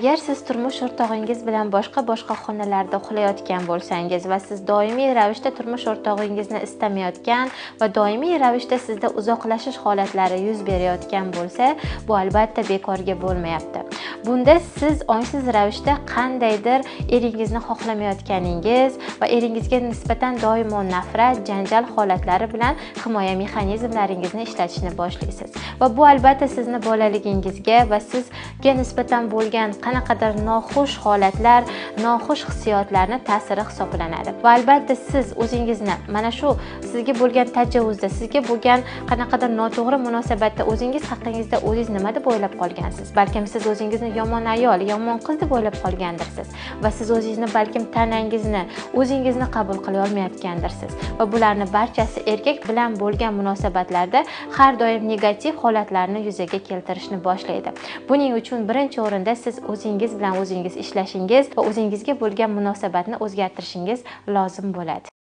Agar siz turmush o'rtog'ingiz bilan boshqa xonalarda uxlayotgan bo'lsangiz va siz doimiy ravishda turmush o'rtog'ingizni istamayotgan va doimiy ravishda sizda uzoqlashish holatlari yuz berayotgan bo'lsa, bu albatta bekorga bo'lmayapti. Bunda siz ongsiz ravishda qandaydir eringizni xohlamayotganingiz va eringizga nisbatan doimo nafrat, janjal holatlari bilan himoya mexanizmlaringizni ishlatishni boshlaysiz. Va bu albatta sizni bolaligingizga va sizga nisbatan bo'lgan qanaqadir noxush holatlar, noxush hissiyotlarni ta'siri hisoblanadi. Va albatta siz o'zingizni mana shu sizga bo'lgan tajovuzda, sizga bo'lgan qanaqadir noto'g'ri munosabatda o'zingiz haqingizda o'zingiz nima deb o'ylab qolgansiz? Balkim siz o'zingizni yomon ayol, yomon qiz deb o'ylab qolgandirsiz va siz o'zingizni balkim tanangizni, o'zingizni qabul qila olmayotgandirsiz. Va bularni barchasi erkak bilan bo'lgan munosabatlarda har doim negativ holatlarni yuzaga keltirishni boshlaydi. Buning uchun birinchi o'rinda siz o'zingiz bilan o'zingiz ishlashingiz va o'zingizga bo'lgan munosabatni o'zgartirishingiz lozim bo'ladi.